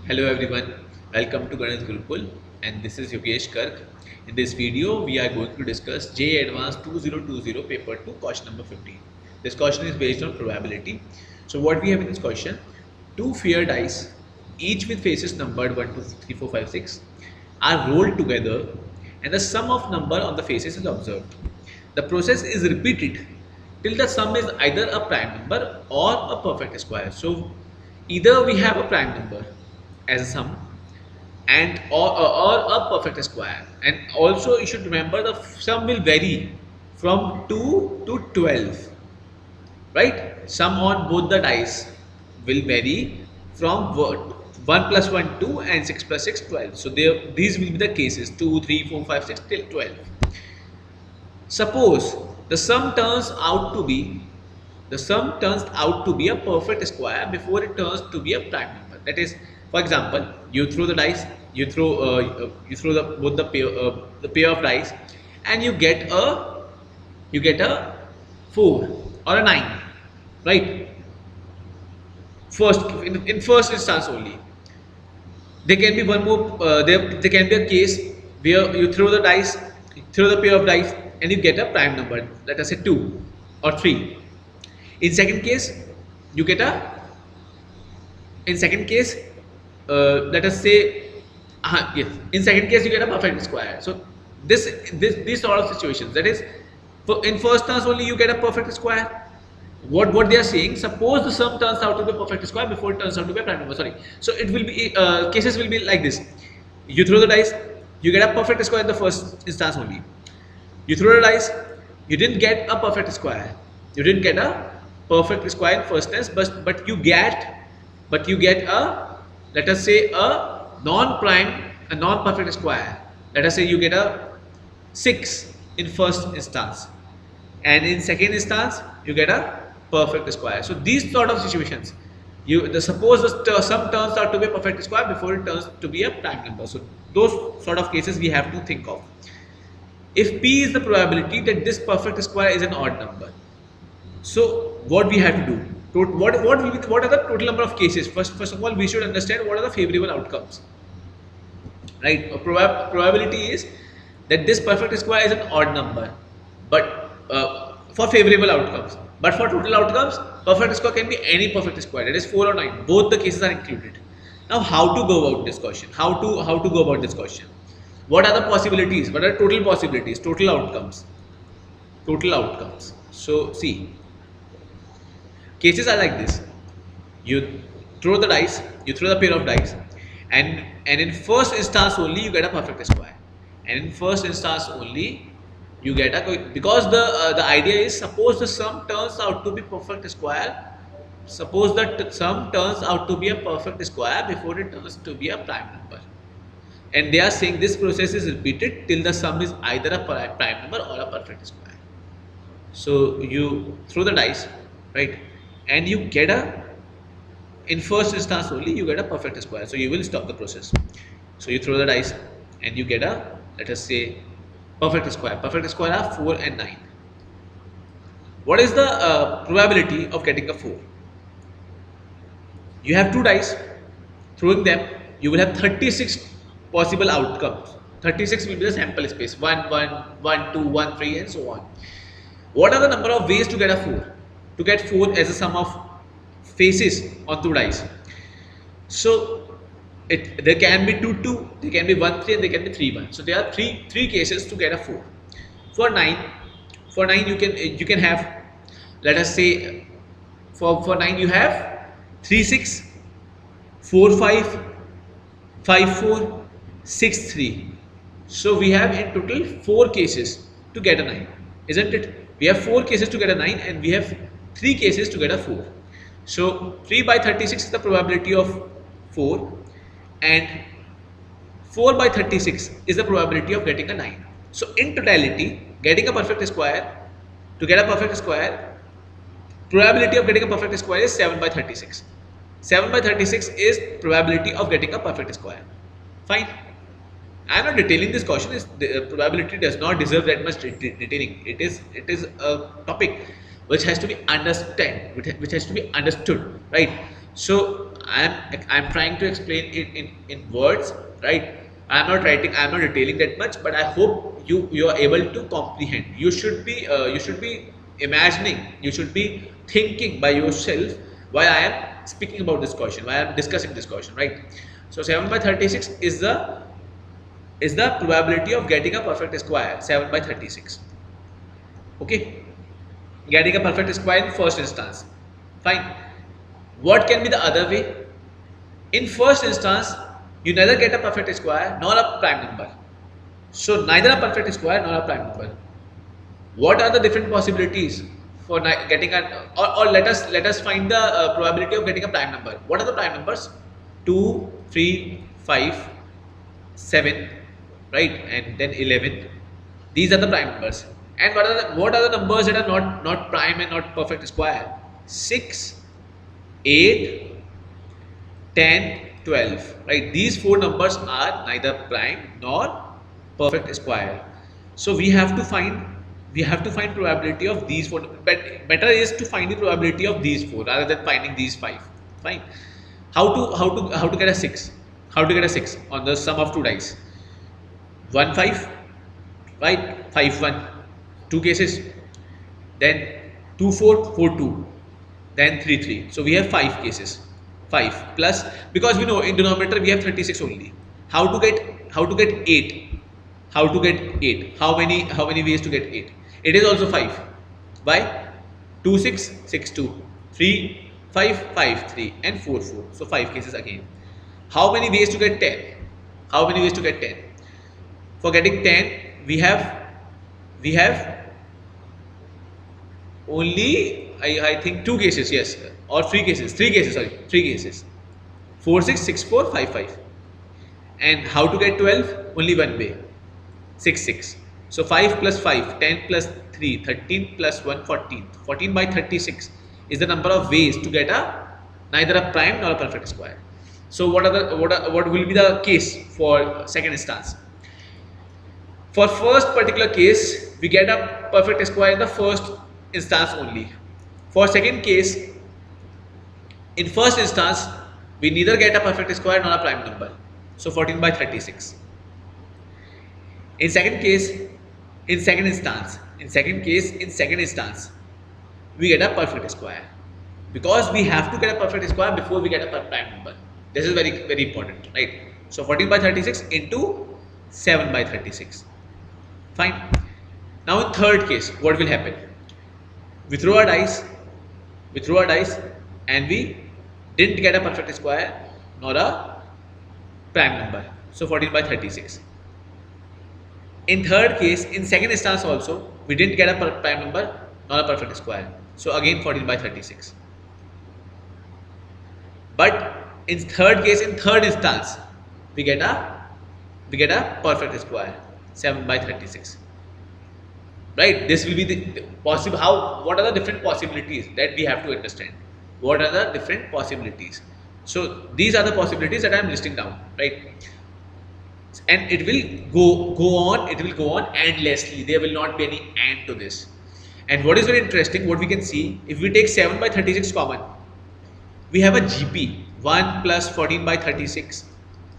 Hello everyone, welcome to Ganesh Gurukul and this is Yogesh Kark. In this video, we are going to discuss JEE Advanced 2020 Paper 2 question number 15. This question is based on probability. So what we have in this question, two fair dice, each with faces numbered 1, 2, 3, 4, 5, 6 are rolled together and the sum of number on the faces is observed. The process is repeated till the sum is either a prime number or a perfect square. So either we have a prime number as a sum or a perfect square, and also you should remember the sum will vary from 2 to 12, right? Sum on both the dice will vary from 1 plus 1 2 and 6 plus 6 12. So these will be the cases 2 3 4 5 6 till 12. Suppose the sum turns out to be a perfect square before it turns to be a prime number. That is, for example, you throw the dice, you throw the pair of dice, and you get a 4 or a 9, right? In first instance only. There can be one more. There can be a case where you throw the dice, you throw the pair of dice, and you get a prime number. Let us say 2 or 3. In second case, you get a. In second case, let us say, yes. In second case, you get a perfect square. So these sort of situations. That is, in first instance only you get a perfect square. What they are saying, suppose the sum turns out to be a perfect square before it turns out to be a prime number. Sorry. So it will be cases will be like this. You throw the dice, you get a perfect square in the first instance only. You throw the dice, you didn't get a perfect square. You didn't get a perfect square in first instance, but you get a, let us say, a non-perfect square. Let us say you get a 6 in first instance, and in second instance you get a perfect square. So these sort of situations, suppose the sum turns out to be a perfect square before it turns to be a prime number. So those sort of cases we have to think of. If P is the probability that this perfect square is an odd number, so what we have to do? What are the total number of cases? First of all, we should understand what are the favorable outcomes, right? Probability is that this perfect square is an odd number, but for favorable outcomes. But for total outcomes, perfect square can be any perfect square. That is 4 or 9. Both the cases are included. Now, how to go about this question? How to go about this question? What are the possibilities? What are total possibilities? Total outcomes. Total outcomes. So see, cases are like this. You throw the dice, you throw the pair of dice, and in first instance only you get a perfect square, and in first instance only you get a, because the idea is, suppose the sum turns out to be perfect square. Suppose that sum turns out to be a perfect square before it turns to be a prime number, and they are saying this process is repeated till the sum is either a prime number or a perfect square. So you throw the dice, right, and you get a, in first instance only you get a perfect square. So you will stop the process. So you throw the dice and you get a, let us say, perfect square. Perfect square are 4 and 9. What is the probability of getting a 4? You have two dice, throwing them, you will have 36 possible outcomes. 36 will be the sample space, 1, 1, 1, 2, 1, 3 and so on. What are the number of ways to get a 4? To get 4 as a sum of faces on two dice. So there can be 2, 2, there can be 1, 3 and there can be 3, 1. So there are three cases to get a 4. For 9 you can have, let us say, for 9 you have 3, 6, 4, 5, 5, 4, 6, 3. So we have in total 4 cases to get a 9, isn't it? We have 4 cases to get a 9 and we have 3 cases to get a 4. So 3 by 36 is the probability of 4, and 4 by 36 is the probability of getting a 9. So in totality, getting a perfect square, to get a perfect square, probability of getting a perfect square is 7 by 36. 7 by 36 is probability of getting a perfect square. Fine. I am not detailing this question. The probability does not deserve that much detailing. It is a topic which has to be understood, right? So I'm trying to explain it in words, right? I'm not writing, I'm not detailing that much, but I hope you are able to comprehend. You should be imagining, you should be thinking by yourself why I am speaking about this question, why I am discussing this question, right? So 7 by 36 is the probability of getting a perfect square. 7 by 36. Okay, getting a perfect square in first instance. Fine. What can be the other way? In first instance, you neither get a perfect square nor a prime number. So neither a perfect square nor a prime number. What are the different possibilities for getting or let us find the probability of getting a prime number. What are the prime numbers? 2, 3, 5, 7, right, and then 11. These are the prime numbers. And what are the numbers that are not prime and not perfect square? 6, 8, 10, 12, right? These four numbers are neither prime nor perfect square. So we have to find probability of these four. But better is to find the probability of these four rather than finding these five. Fine. How to get a 6? How to get a 6 on the sum of two dice? 1 5, right? 5 1, two cases. Then 2 4 4 2, then 3 3. So we have 5 cases. 5 plus, because we know in denominator we have 36 only. How to get 8? How to get 8? How many ways to get 8? It is also 5. Why? 2 6 6 2, 3 5 5 3, and 4 4. So 5 cases again. How many ways to get 10? How many ways to get 10? For getting 10, we have only I think 2 cases, yes, or 3 cases, 3 cases, sorry, 3 cases. 4 6 6 4 5 5. And how to get 12? Only one way. 6 6. So 5 plus 5, 10 plus 3, 13 plus 1, 14. 14 by 36 is the number of ways to get neither a prime nor a perfect square. So what will be the case for second instance? For first particular case, we get a perfect square in the first instance only. For second case, in first instance, we neither get a perfect square nor a prime number. So 14 by 36. In second case, in second instance, we get a perfect square. Because we have to get a perfect square before we get a prime number. This is very, very important, right? So 14 by 36 into 7 by 36. Fine. Now in third case, what will happen? We throw a dice, and we didn't get a perfect square nor a prime number. So 14 by 36. In third case, in second instance also, we didn't get a prime number nor a perfect square. So again 14 by 36. But in third case, in third instance, we get a perfect square, 7 by 36. Right? This will be the possible. What are the different possibilities that we have to understand? What are the different possibilities? So these are the possibilities that I am listing down, right? And it will go on endlessly. There will not be any end to this. And what is very interesting, what we can see, if we take 7 by 36 common, we have a GP 1 plus 14 by 36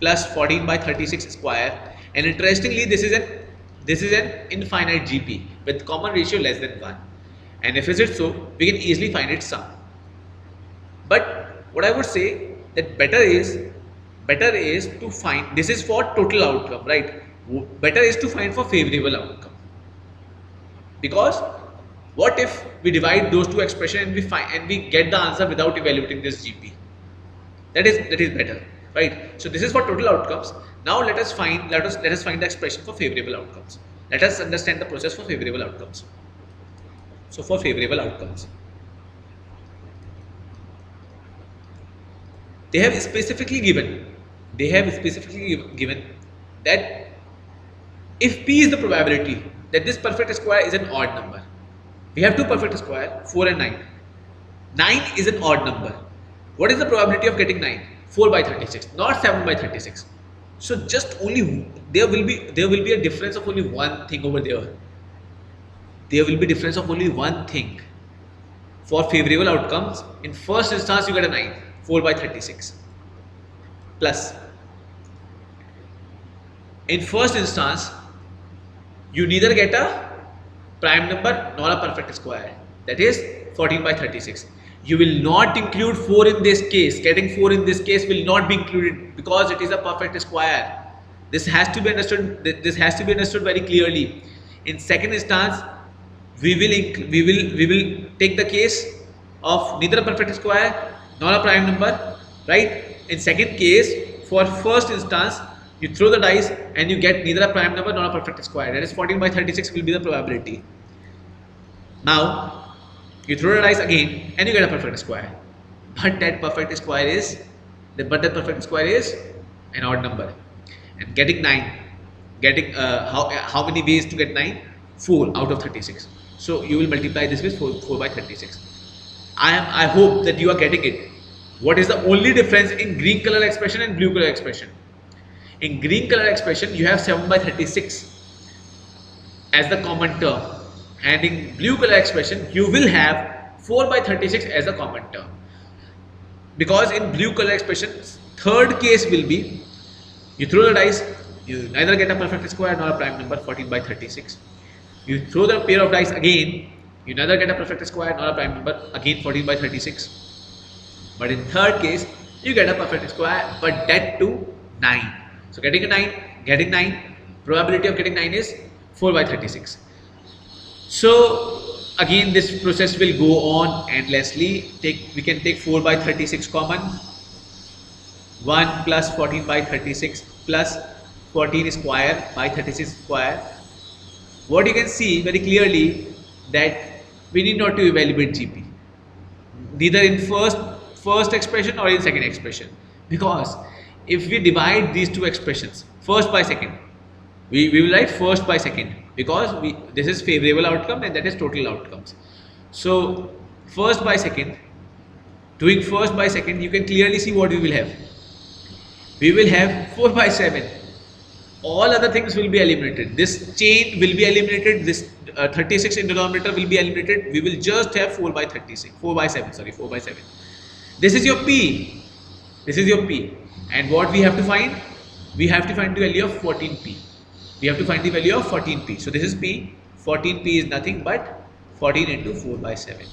plus 14 by 36 square. And interestingly, this is an infinite GP with common ratio less than 1. And if it is so, we can easily find its sum. But what I would say that better is to find, this is for total outcome, right? Better is to find for favorable outcome. Because what if we divide those two expressions and we get the answer without evaluating this GP? That is better, right? So this is for total outcomes. Now let us find the expression for favorable outcomes. Let us understand the process for favorable outcomes. So for favorable outcomes, they have specifically given that if P is the probability that this perfect square is an odd number. We have two perfect square, 4 and 9. 9 is an odd number. What is the probability of getting 9? 4 by 36, not 7 by 36. So just only there will be a difference of only one thing over there. There will be difference of only one thing. For favorable outcomes, in first instance you get a 9, 4 by 36. plus. In first instance, you neither get a prime number nor a perfect square, that is 14 by 36. You will not include 4 in this case. Getting 4 in this case will not be included because it is a perfect square. This has to be understood. This has to be understood very clearly. In second instance, we will take the case of neither a perfect square nor a prime number, right? In second case, for first instance, you throw the dice and you get neither a prime number nor a perfect square. That is 14 by 36 will be the probability. Now, you throw the dice again and you get a perfect square. But that perfect square is an odd number. And getting 9, how many ways to get 9? 4 out of 36. So you will multiply this with 4 by 36. I hope that you are getting it. What is the only difference in green color expression and blue color expression? In green color expression, you have 7 by 36 as the common term, and in blue color expression, you will have 4 by 36 as a common term. Because in blue color expression, third case will be you throw the dice, you neither get a perfect square nor a prime number, 14 by 36. You throw the pair of dice again, you neither get a perfect square nor a prime number, again 14 by 36. But in third case, you get a perfect square, but that too 9. So getting 9, probability of getting 9 is 4 by 36. So again this process will go on endlessly. We can take 4 by 36 common, 1 plus 14 by 36 plus 14 square by 36 square. What you can see very clearly that we need not to evaluate GP, neither in first expression or in second expression, because if we divide these two expressions, first by second, we will write first by second because this is favorable outcome and that is total outcomes. So first by second, doing first by second, you can clearly see what we will have. We will have 4 by 7. All other things will be eliminated. This chain will be eliminated. This 36 in denominator will be eliminated. We will just have 4 by 7. This is your P. And what we have to find? We have to find the value of 14P. So this is P. 14P is nothing but 14 into 4 by 7.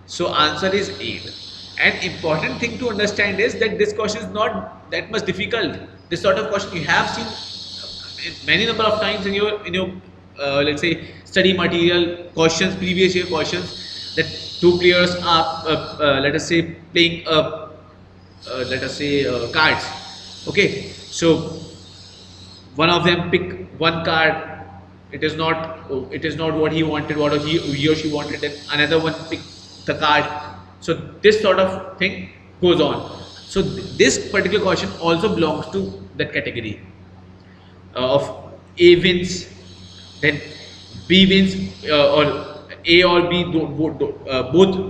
So answer is 8. An important thing to understand is that this question is not that much difficult. This sort of question you have seen many number of times in your let's say study material questions, previous year questions, that two players are let us say playing cards. Okay, so one of them pick one card. It is not what he wanted, what he or she wanted. Then another one pick the card. So this sort of thing goes on. So this particular question also belongs to that category of A wins, then B wins, or A or B both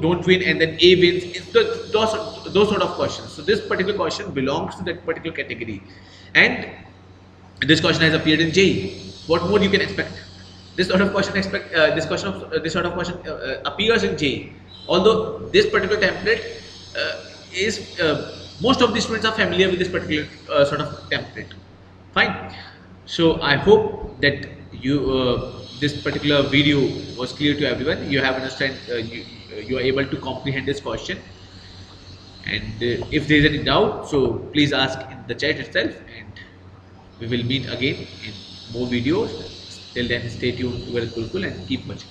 don't win, and then A wins. It's those sort of questions. So this particular question belongs to that particular category, and this question has appeared in JEE. What more you can expect? This sort of question appears in JEE. Although this particular template is most of the students are familiar with this particular sort of template. Fine. So I hope that this particular video was clear to everyone. You have understand. You are able to comprehend this question. And if there is any doubt, so please ask in the chat itself. And we will meet again in more videos. Till then, stay tuned to Gurukul and keep watching.